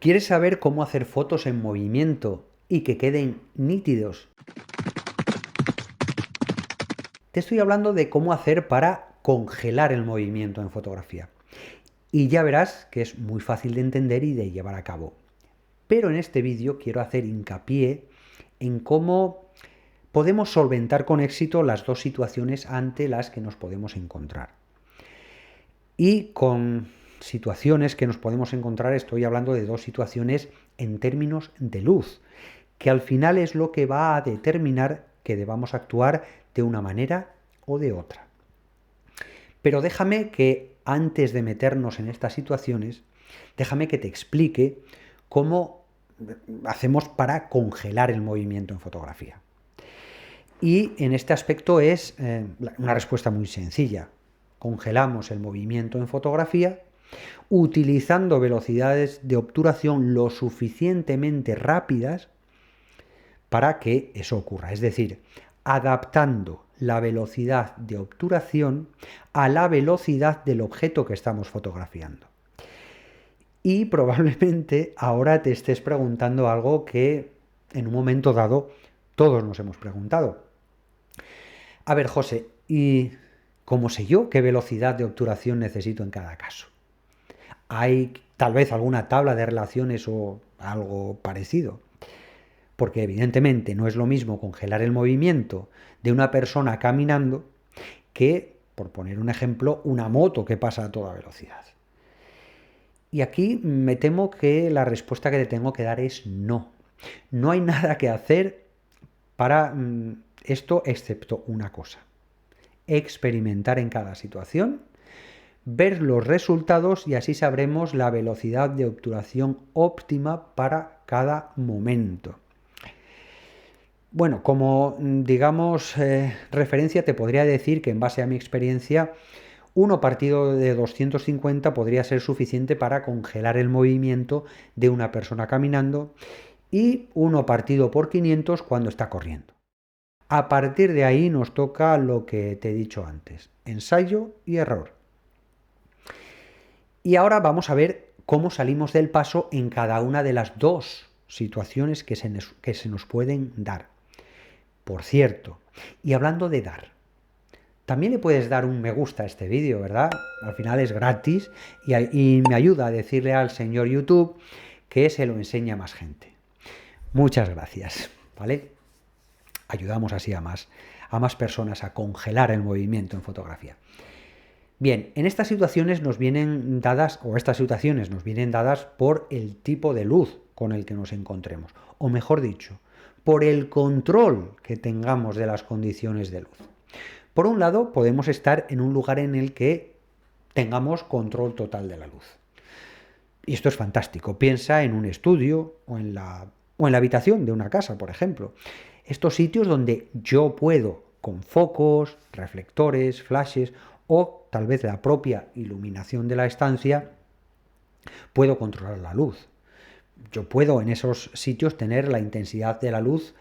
¿Quieres saber cómo hacer fotos en movimiento y que queden nítidos? Te estoy hablando de cómo hacer para congelar el movimiento en fotografía. Y ya verás que es muy fácil de entender y de llevar a cabo. Pero en este vídeo quiero hacer hincapié en cómo podemos solventar con éxito las dos situaciones ante las que nos podemos encontrar. Y con situaciones que nos podemos encontrar estoy hablando de dos situaciones en términos de luz, que al final es lo que va a determinar que debamos actuar de una manera o de otra. Pero déjame que antes de meternos en estas situaciones, déjame que te explique cómo hacemos para congelar el movimiento en fotografía. Y en este aspecto es una respuesta muy sencilla. Congelamos el movimiento en fotografía utilizando velocidades de obturación lo suficientemente rápidas para que eso ocurra. Es decir, adaptando la velocidad de obturación a la velocidad del objeto que estamos fotografiando. Y probablemente ahora te estés preguntando algo que en un momento dado todos nos hemos preguntado. A ver, José, ¿y cómo sé yo qué velocidad de obturación necesito en cada caso? ¿Hay tal vez alguna tabla de relaciones o algo parecido? Porque evidentemente no es lo mismo congelar el movimiento de una persona caminando que, por poner un ejemplo, una moto que pasa a toda velocidad. Y aquí me temo que la respuesta que te tengo que dar es no. No hay nada que hacer para esto excepto una cosa: experimentar en cada situación, ver los resultados y así sabremos la velocidad de obturación óptima para cada momento. Bueno, como digamos referencia te podría decir que en base a mi experiencia 1 partido de 250 podría ser suficiente para congelar el movimiento de una persona caminando y 1 partido por 500 cuando está corriendo. A partir de ahí nos toca lo que te he dicho antes: ensayo y error. Y ahora vamos a ver cómo salimos del paso en cada una de las dos situaciones que se nos pueden dar. Por cierto, y hablando de dar, también le puedes dar un me gusta a este vídeo, ¿verdad? Al final es gratis y me ayuda a decirle al señor YouTube que se lo enseñe a más gente. Muchas gracias, ¿vale? Ayudamos así a más personas a congelar el movimiento en fotografía. Bien, en estas situaciones nos vienen dadas, o estas situaciones nos vienen dadas por el tipo de luz con el que nos encontremos, o mejor dicho, por el control que tengamos de las condiciones de luz. Por un lado, podemos estar en un lugar en el que tengamos control total de la luz. Y esto es fantástico. Piensa en un estudio o en la habitación de una casa, por ejemplo. Estos sitios donde yo puedo, con focos, reflectores, flashes o tal vez la propia iluminación de la estancia, puedo controlar la luz. Yo puedo en esos sitios tener la intensidad de la luz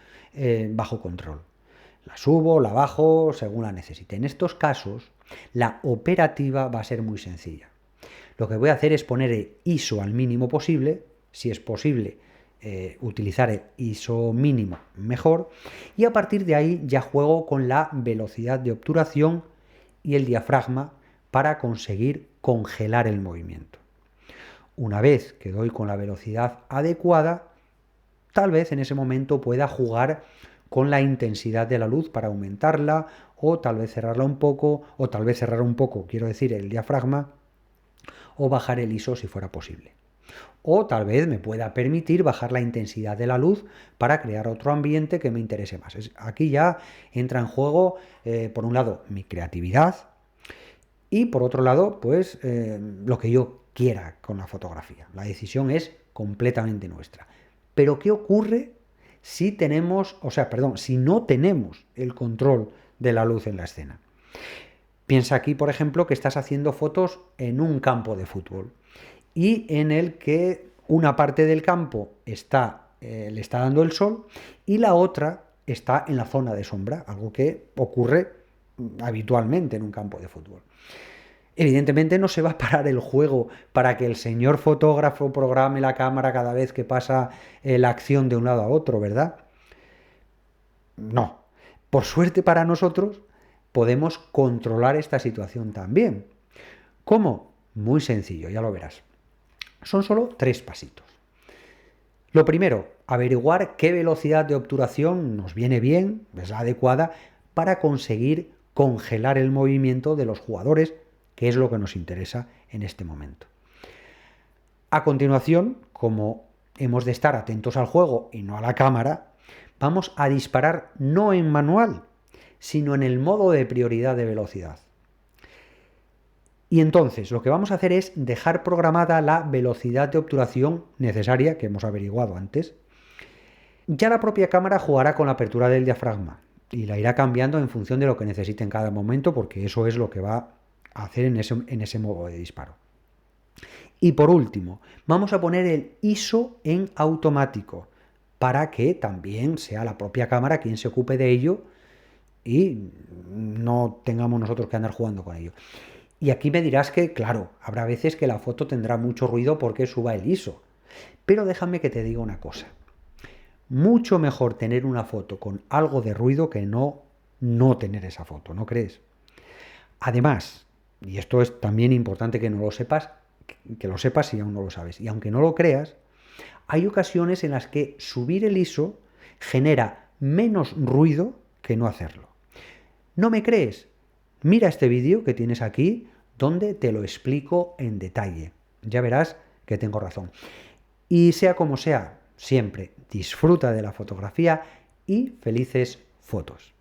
bajo control. La subo, la bajo, según la necesite. En estos casos, la operativa va a ser muy sencilla. Lo que voy a hacer es poner el ISO al mínimo posible, si es posible utilizar el ISO mínimo mejor, y a partir de ahí ya juego con la velocidad de obturación y el diafragma para conseguir congelar el movimiento. Una vez que doy con la velocidad adecuada, tal vez en ese momento pueda jugar con la intensidad de la luz para aumentarla, o tal vez cerrarla un poco, o tal vez cerrar un poco, quiero decir, el diafragma, o bajar el ISO si fuera posible. O tal vez me pueda permitir bajar la intensidad de la luz para crear otro ambiente que me interese más. Aquí ya entra en juego, por un lado, mi creatividad y por otro lado, pues lo que yo quiera con la fotografía. La decisión es completamente nuestra. Pero ¿qué ocurre si si no tenemos el control de la luz en la escena? Piensa aquí, por ejemplo, que estás haciendo fotos en un campo de fútbol y en el que una parte del campo le está dando el sol y la otra está en la zona de sombra, algo que ocurre habitualmente en un campo de fútbol. Evidentemente no se va a parar el juego para que el señor fotógrafo programe la cámara cada vez que pasa la acción de un lado a otro, ¿verdad? No. Por suerte para nosotros, podemos controlar esta situación también. ¿Cómo? Muy sencillo, ya lo verás. Son solo 3 pasitos. Lo primero, averiguar qué velocidad de obturación nos viene bien, es la adecuada, para conseguir congelar el movimiento de los jugadores, que es lo que nos interesa en este momento. A continuación, como hemos de estar atentos al juego y no a la cámara, vamos a disparar no en manual, sino en el modo de prioridad de velocidad. Y entonces lo que vamos a hacer es dejar programada la velocidad de obturación necesaria, que hemos averiguado antes. Ya la propia cámara jugará con la apertura del diafragma y la irá cambiando en función de lo que necesite en cada momento, porque eso es lo que va a hacer en ese modo de disparo. Y por último, vamos a poner el ISO en automático, para que también sea la propia cámara quien se ocupe de ello y no tengamos nosotros que andar jugando con ello. Y aquí me dirás que, claro, habrá veces que la foto tendrá mucho ruido porque suba el ISO. Pero déjame que te diga una cosa. Mucho mejor tener una foto con algo de ruido que no tener esa foto, ¿no crees? Además, y esto es también importante que no lo sepas, que lo sepas si aún no lo sabes, y aunque no lo creas, hay ocasiones en las que subir el ISO genera menos ruido que no hacerlo. ¿No me crees? Mira este vídeo que tienes aquí, donde te lo explico en detalle. Ya verás que tengo razón. Y sea como sea, siempre disfruta de la fotografía y felices fotos.